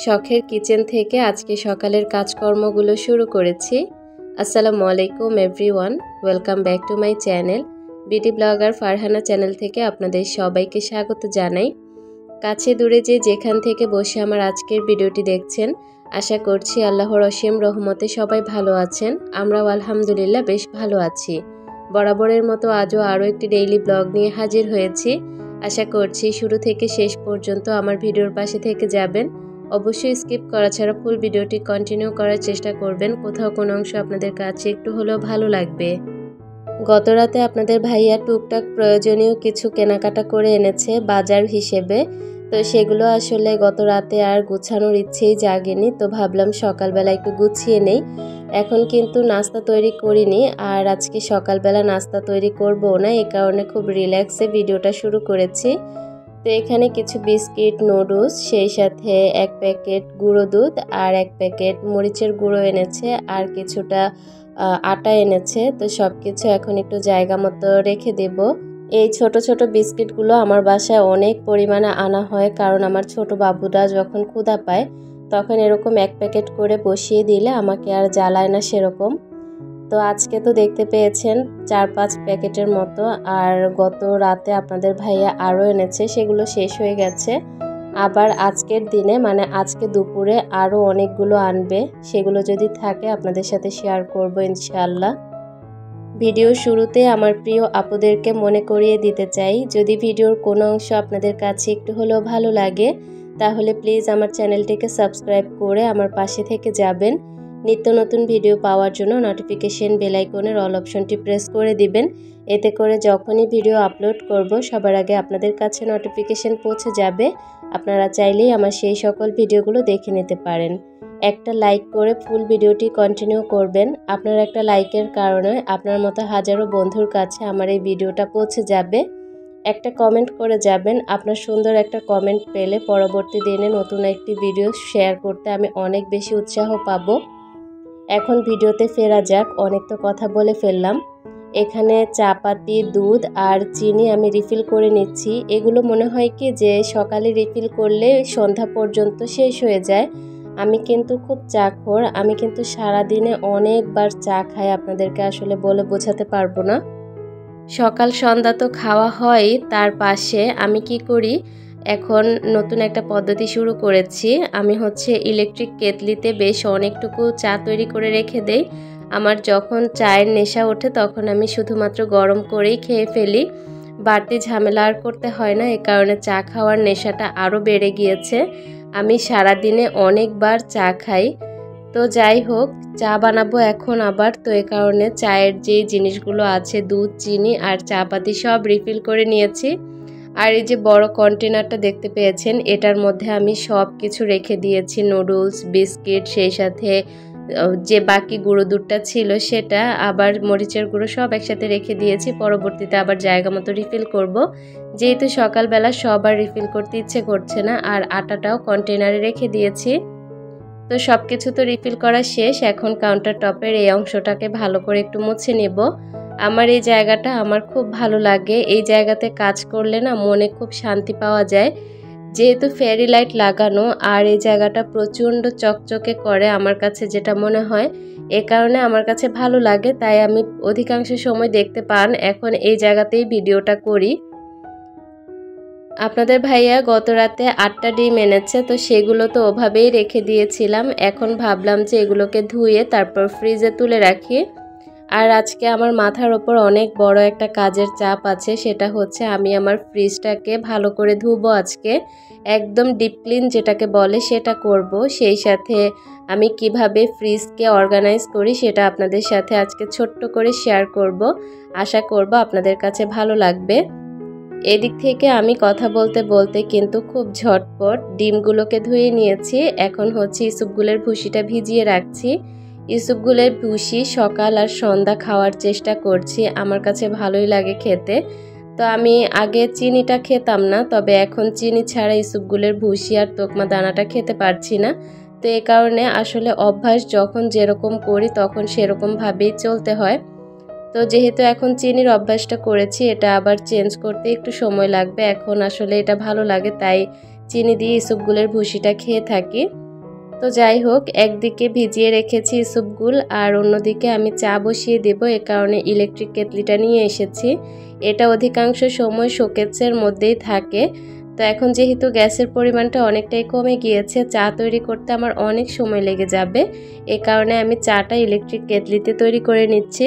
শখের কিচেন থেকে আজকে সকালের কাজকর্মগুলো শুরু করেছি। আসসালামু আলাইকুম everyone, welcome back to my channel. Beauty blogger Farhana channel থেকে আপনাদের সবাইকে স্বাগত জানাই। কাছে দূরে যেখান থেকে বসে আমার আজকের ভিডিওটি দেখছেন, আশা করছি আল্লাহর অসীম রহমতে সবাই ভালো আছেন। আমরাও আলহামদুলিল্লাহ বেশ ভালো আছি। বরাবরের মতো আজও আরও একটি ডেইলি ব্লগ নিয়ে হাজির হয়েছি। আশা করছি শুরু থেকে শেষ পর্যন্ত আমার ভিডিওর পাশে থেকে যাবেন। অবশ্যই স্কিপ করা ছাড়া ফুল ভিডিওটি কন্টিনিউ করার চেষ্টা করবেন। কোথাও কোনো অংশ আপনাদের কাছে একটু হলেও ভালো লাগবে। গত রাতে আপনাদের ভাইয়া টুকটাক প্রয়োজনীয় কিছু কেনাকাটা করে এনেছে বাজার হিসেবে, তো সেগুলো আসলে গত রাতে আর গুছানোর ইচ্ছেই জাগেনি, তো ভাবলাম সকালবেলা একটু গুছিয়ে নেই। এখন কিন্তু নাস্তা তৈরি করিনি, আর আজকে সকালবেলা নাস্তা তৈরি করবো না, এই কারণে খুব রিল্যাক্সে ভিডিওটা শুরু করেছি। তো এখানে কিছু বিস্কিট, নুডলস, সেই সাথে এক প্যাকেট গুঁড়ো দুধ আর এক প্যাকেট মরিচের গুঁড়ো এনেছে, আর কিছুটা আটা এনেছে। তো সব কিছু এখন একটু জায়গা মতো রেখে দেব। এই ছোট ছোট বিস্কিটগুলো আমার বাসায় অনেক পরিমাণে আনা হয়, কারণ আমার ছোট বাবুরা যখন ক্ষুধা পায় তখন এরকম এক প্যাকেট করে বসিয়ে দিলে আমাকে আর জ্বালায় না সেরকম। তো আজকে তো দেখতে পেয়েছেন 4-5 প্যাকেটের মতো, আর গত রাতে আপনাদের ভাইয়া আরও এনেছে, সেগুলো শেষ হয়ে গেছে। আবার আজকের দিনে মানে আজকে দুপুরে আরও অনেকগুলো আনবে, সেগুলো যদি থাকে আপনাদের সাথে শেয়ার করব ইনশাআল্লাহ। ভিডিওর শুরুতে আমার প্রিয় আপুদেরকে মনে করিয়ে দিতে চাই, যদি ভিডিওর কোনো অংশ আপনাদের কাছে একটু হলেও ভালো লাগে তাহলে প্লিজ আমার চ্যানেলটিকে সাবস্ক্রাইব করে আমার পাশে থেকে যাবেন। নিত্য নতুন ভিডিও পাওয়ার জন্য নোটিফিকেশন বেল আইকনের অল অপশনটি প্রেস করে দিবেন। এতে করে যখনই ভিডিও আপলোড করব সবার আগে আপনাদের কাছে নোটিফিকেশন পৌঁছে যাবে। আপনারা চাইলেই আমার সেই সকল ভিডিওগুলো দেখে নিতে পারেন। একটা লাইক করে ফুল ভিডিওটি কন্টিনিউ করবেন। আপনার একটা লাইকের কারণে আপনার মতো হাজারো বন্ধুর কাছে আমার এই ভিডিওটা পৌঁছে যাবে। একটা কমেন্ট করে যাবেন। আপনার সুন্দর একটা কমেন্ট পেলে পরবর্তী দিনে নতুন একটি ভিডিও শেয়ার করতে আমি অনেক বেশি উৎসাহ পাবো। এখন ভিডিওতে ফেরা যাক, অনেক তো কথা বলে ফেললাম। এখানে চা পাতি, দুধ আর চিনি আমি রিফিল করে নিচ্ছি। এগুলো মনে হয় কি যে সকালে রিফিল করলে সন্ধ্যা পর্যন্ত শেষ হয়ে যায়। আমি কিন্তু খুব চাখোর, আমি কিন্তু সারাদিনে অনেকবার চা খাই, আপনাদেরকে আসলে বলে বোঝাতে পারবো না। সকাল সন্ধ্যা তো খাওয়া হয়, তার পাশে আমি কি করি, এখন নতুন একটা পদ্ধতি শুরু করেছি। আমি ইলেকট্রিক কেটলিতে বেশ অনেকটুকু চা তৈরি করে রেখে দেই। আমার যখন চায়ের নেশা ওঠে তখন আমি শুধুমাত্র গরম করেই খেয়ে ফেলি, বাড়তি ঝামেলা আর করতে হয় না। এই কারণে চা খাওয়ার নেশাটা আরও বেড়ে গিয়েছে। আমি সারাদিনে অনেকবার চা খাই। তো যাই হোক, চা বানাবো এখন আবার, তো এই কারণে চায়ের যে জিনিসগুলো আছে দুধ, চিনি আর চা পাতি সব রিফিল করে নিয়েছি। আর এই যে বড় কন্টেনারটা দেখতে পেয়েছেন, এটার মধ্যে আমি সব কিছু রেখে দিয়েছি, নুডলস, বিস্কিট, সেই সাথে যে বাকি গুঁড়ো দুধটা ছিল সেটা, আবার মরিচের গুঁড়ো সব একসাথে রেখে দিয়েছি। পরবর্তীতে আবার জায়গা মতো রিফিল করব, যেহেতু সকালবেলা সব আর রিফিল করতে ইচ্ছে করছে না। আর আটাটাও কন্টেনারে রেখে দিয়েছি। তো সব কিছু তো রিফিল করা শেষ। এখন কাউন্টার টপের এই অংশটাকে ভালো করে একটু মুছে নেব। আমার এই জায়গাটা আমার খুব ভালো লাগে, এই জায়গাতে কাজ করলে না মনে খুব শান্তি পাওয়া যায়। যেহেতু ফেরি লাইট লাগানো আর এই জায়গাটা প্রচণ্ড চকচকে করে আমার কাছে যেটা মনে হয়, এ কারণে আমার কাছে ভালো লাগে, তাই আমি অধিকাংশ সময় দেখতে পান এখন এই জায়গাতেই ভিডিওটা করি। আপনাদের ভাইয়া গত রাতে 8টা ডিম এনেছে, তো সেগুলো তো ওভাবেই রেখে দিয়েছিলাম। এখন ভাবলাম যে এগুলোকে ধুয়ে তারপর ফ্রিজে তুলে রাখি। আর আজকে আমার মাথার ওপর অনেক বড় একটা কাজের চাপ আছে, সেটা হচ্ছে আমি আমার ফ্রিজটাকে ভালো করে ধুবো আজকে, একদম ডিপ ক্লিন যেটাকে বলে সেটা করব। সেই সাথে আমি কিভাবে ফ্রিজকে অর্গানাইজ করি সেটা আপনাদের সাথে আজকে ছোট্ট করে শেয়ার করব। আশা করব আপনাদের কাছে ভালো লাগবে। এদিক থেকে আমি কথা বলতে বলতে কিন্তু খুব ঝটপট ডিমগুলোকে ধুয়ে নিয়েছি। এখন ইসুপগুলের ভুসিটা ভিজিয়ে রাখছি। ইসুপগুলের ভুসি সকাল আর সন্ধ্যা খাওয়ার চেষ্টা করছি, আমার কাছে ভালোই লাগে খেতে। তো আমি আগে চিনিটা খেতাম না, তবে এখন চিনি ছাড়া ইসুপগুলের ভুসি আর তোকমা দানাটা খেতে পারছি না। তো এই কারণে আসলে অভ্যাস যখন যেরকম করি তখন সেরকমভাবেই চলতে হয়। তো যেহেতু এখন চিনির অভ্যাসটা করেছি, এটা আবার চেঞ্জ করতে একটু সময় লাগবে। এখন আসলে এটা ভালো লাগে, তাই চিনি দিয়ে ইসুপগুলের ভুসিটা খেয়ে থাকি। তো যাই হোক, একদিকে ভিজিয়ে রেখেছি ইসবগুল আর অন্যদিকে আমি চা বসিয়ে দেব। এ কারণে ইলেকট্রিক কেটলিটা নিয়ে এসেছি। এটা অধিকাংশ সময় শোকেসের মধ্যেই থাকে। তো এখন যেহেতু গ্যাসের পরিমাণটা অনেকটাই কমে গিয়েছে, চা তৈরি করতে আমার অনেক সময় লেগে যাবে। এ কারণে আমি চাটা ইলেকট্রিক কেটলিতে তৈরি করে নিচ্ছি।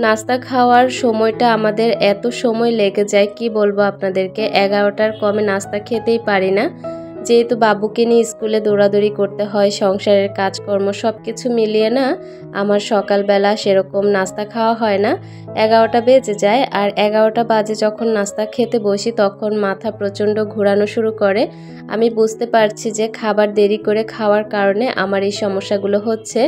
নাস্তা খাওয়ার সময়টা আমাদের এত সময় লেগে যায়, কি বলবো আপনাদেরকে। 11টার কমে নাস্তা খেতেই পারি না, যেহেতু বাবুকে নিয়ে স্কুলে দৌড়াদৌড়ি করতে হয়, সংসারের কাজকর্ম সব কিছু মিলিয়ে না আমার সকালবেলা সেরকম নাস্তা খাওয়া হয় না। 11টা বেজে যায়, আর 11টা বাজে যখন নাস্তা খেতে বসি তখন মাথা প্রচণ্ড ঘোরানো শুরু করে। আমি বুঝতে পারছি যে খাবার দেরি করে খাওয়ার কারণে আমার এই সমস্যাগুলো হচ্ছে।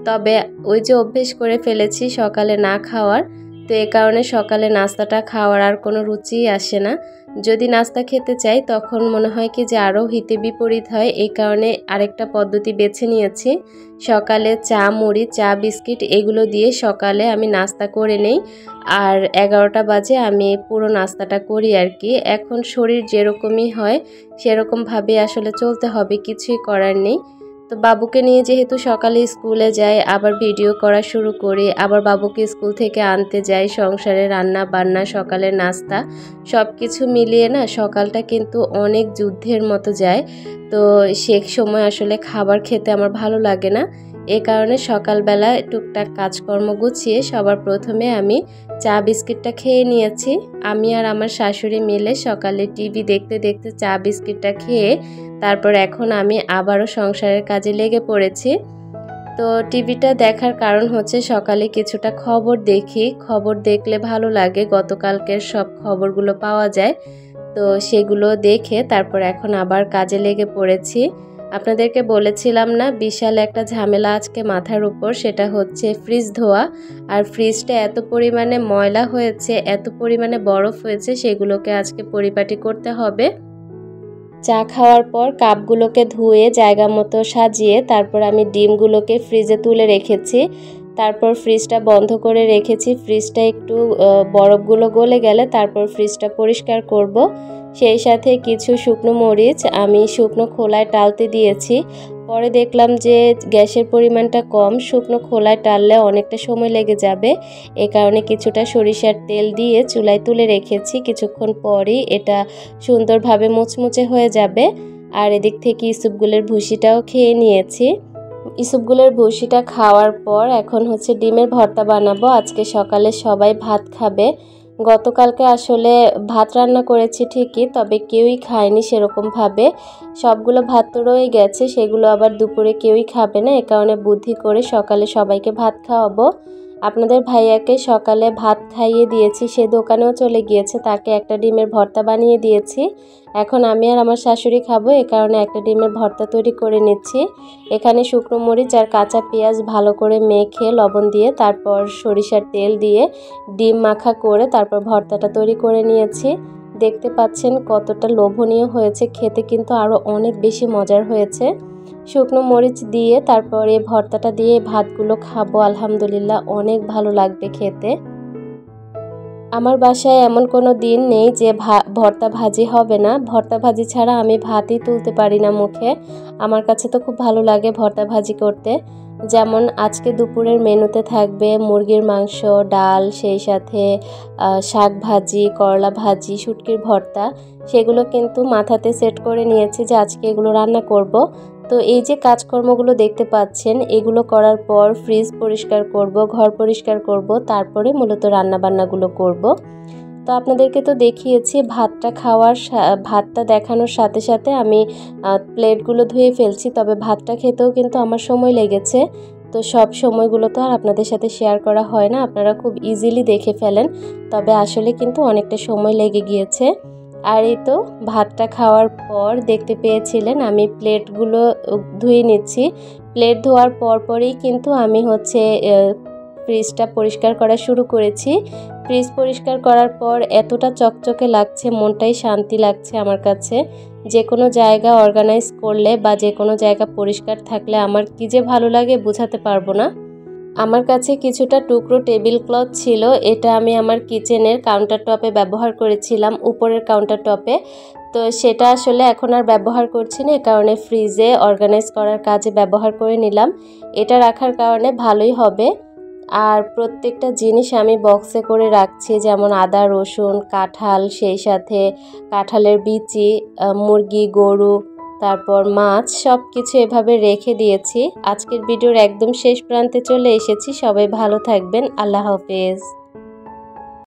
তবে ওই যে অভ্যেস করে ফেলেছি সকালে না খাওয়ার, তো এ কারণে সকালে নাস্তাটা খাওয়ার আর কোনো রুচিই আসে না। যদি নাস্তা খেতে চাই তখন মনে হয় কি যে আরও হিতে বিপরীত হয়। এই কারণে আরেকটা পদ্ধতি বেছে নিয়েছি। সকালে চা, মুড়ি, চা, বিস্কিট এগুলো দিয়ে সকালে আমি নাস্তা করে নেই, আর 11টা বাজে আমি পুরো নাস্তাটা করি আর কি। এখন শরীর যেরকমই হয় সেরকমভাবে আসলে চলতে হবে, কিছুই করার নেই। তো বাবুকে নিয়ে যেহেতু সকালে স্কুলে যাই, আবার ভিডিও করা শুরু করি, আবার বাবুকে স্কুল থেকে আনতে যাই, সংসারে রান্না বান্না, সকালের নাস্তা সব কিছু মিলিয়ে না সকালটা কিন্তু অনেক যুদ্ধের মতো যায়। তো সে সময় আসলে খাবার খেতে আমার ভালো লাগে না। এ কারণে সকালবেলা টুকটাক কাজকর্ম গুছিয়ে সবার প্রথমে আমি চা বিস্কিটটা খেয়ে নিয়েছি। আমি আর আমার শাশুড়ি মিলে সকালে টিভি দেখতে দেখতে চা বিস্কিটটা খেয়ে তারপর এখন আমি আবারও সংসারের কাজে লেগে পড়েছি। তো টিভিটা দেখার কারণ হচ্ছে সকালে কিছুটা খবর দেখি, খবর দেখলে ভালো লাগে, গতকালকের সব খবরগুলো পাওয়া যায়। তো সেগুলো দেখে তারপর এখন আবার কাজে লেগে পড়েছি। আপনাদেরকে বলেছিলাম না বিশাল একটা ঝামেলা আজকে মাথার উপর, সেটা হচ্ছে ফ্রিজ ধোয়া। আর ফ্রিজটা এত পরিমাণে ময়লা হয়েছে, এত পরিমাণে বরফ হয়েছে, সেগুলোকে আজকে পরিপাটি করতে হবে। চা খাওয়ার পর কাপগুলোকে ধুয়ে জায়গা মতো সাজিয়ে তারপর আমি ডিমগুলোকে ফ্রিজে তুলে রেখেছি। তারপর ফ্রিজটা বন্ধ করে রেখেছি। ফ্রিজটা একটু বরফগুলো গলে গেলে তারপর ফ্রিজটা পরিষ্কার করব। সেই সাথে কিছু শুকনো মরিচ আমি শুকনো খোলায় টালতে দিয়েছি। পরে দেখলাম যে গ্যাসের পরিমাণটা কম, শুকনো খোলায় টাললে অনেকটা সময় লেগে যাবে। এ কারণে কিছুটা সরিষার তেল দিয়ে চুলায় তুলে রেখেছি। কিছুক্ষণ পরই এটা সুন্দরভাবে মুচমুচে হয়ে যাবে। আর এদিক থেকে ইসবগুলের ভুসিটাও খেয়ে নিয়েছি। ইসবগুলের ভুসিটা খাওয়ার পর এখন হচ্ছে ডিমের ভর্তা বানাবো। আজকে সকালে সবাই ভাত খাবে। গতকালকে আসলে ভাত রান্না করেছি ঠিকই, তবে কেউই খায়নি সেরকমভাবে। সবগুলো ভাত তো রয়ে গেছে, সেগুলো আবার দুপুরে কেউই খাবে না। এ কারণে বুদ্ধি করে সকালে সবাইকে ভাত খাওয়াবো। আপনাদের ভাইয়াকে সকালে ভাত খাইয়ে দিয়েছি, সে দোকানেও চলে গিয়েছে, তাকে একটা ডিমের ভর্তা বানিয়ে দিয়েছি। এখন আমি আর আমার শাশুড়ি খাবো, এ কারণে একটা ডিমের ভর্তা তৈরি করে নিচ্ছি। এখানে শুকনো মরিচ আর কাঁচা পেঁয়াজ ভালো করে মেখে লবণ দিয়ে তারপর সরিষার তেল দিয়ে ডিম মাখা করে তারপর ভর্তাটা তৈরি করে নিয়েছি। দেখতে পাচ্ছেন কতটা লোভনীয় হয়েছে, খেতে কিন্তু আরও অনেক বেশি মজার হয়েছে। শুকনো মরিচ দিয়ে তারপর এই ভর্তাটা দিয়ে ভাতগুলো খাবো, আলহামদুলিল্লাহ অনেক ভালো লাগবে খেতে। আমার বাসায় এমন কোনো দিন নেই যে ভর্তা ভাজি হবে না। ভর্তা ভাজি ছাড়া আমি ভাতই তুলতে পারি না মুখে। আমার কাছে তো খুব ভালো লাগে ভর্তা ভাজি করতে। যেমন আজকে দুপুরের মেনুতে থাকবে মুরগির মাংস, ডাল, সেই সাথে শাক ভাজি, করলা ভাজি, শুটকির ভর্তা। সেগুলো কিন্তু মাথাতে সেট করে নিয়েছি যে আজকে এগুলো রান্না করব। তো এই যে কাজকর্মগুলো দেখতে পাচ্ছেন, এগুলো করার পর ফ্রিজ পরিষ্কার করব, ঘর পরিষ্কার করব, তারপরে মূলত রান্নাবান্নাগুলো করব। তো আপনাদেরকে তো দেখিয়েছি ভাতটা দেখানোর সাথে সাথে আমি প্লেটগুলো ধুয়ে ফেলছি, তবে ভাতটা খেতেও কিন্তু আমার সময় লেগেছে। তো সব সময়গুলো তো আর আপনাদের সাথে শেয়ার করা হয় না, আপনারা খুব ইজিলি দেখে ফেলেন, তবে আসলে কিন্তু অনেকটা সময় লেগে গিয়েছে। আর এই তো ভাতটা খাওয়ার পর দেখতে পেয়েছিলেন আমি প্লেটগুলো ধুয়ে নিচ্ছি। প্লেট ধোয়ার পরই কিন্তু আমি হচ্ছে ফ্রিজটা পরিষ্কার করা শুরু করেছি। ফ্রিজ পরিষ্কার করার পর এতটা চকচকে লাগছে, মনটাই শান্তি লাগছে আমার কাছে। যে কোনো জায়গা অর্গানাইজ করলে বা যে কোনো জায়গা পরিষ্কার থাকলে আমার কী যে ভালো লাগে বোঝাতে পারবো না। আমার কাছে কিছুটা টুকরো টেবিল ক্লথ ছিল, এটা আমি আমার কিচেনের কাউন্টার টপে ব্যবহার করেছিলাম, উপরের কাউন্টার টপে। তো সেটা আসলে এখন আর ব্যবহার করছি না, এ কারণে ফ্রিজে অর্গানাইজ করার কাজে ব্যবহার করে নিলাম। এটা রাখার কারণে ভালোই হবে। আর প্রত্যেকটা জিনিস আমি বক্সে করে রাখছি, যেমন আদা, রসুন, কাঁঠাল, সেই সাথে কাঁঠালের বিচি, মুরগি, গরু, তারপর মাছ, সব কিছু এভাবে রেখে দিয়েছি। আজকের ভিডিওর একদম শেষ প্রান্তে চলে এসেছি। সবাই ভালো থাকবেন। আল্লাহ হাফেজ।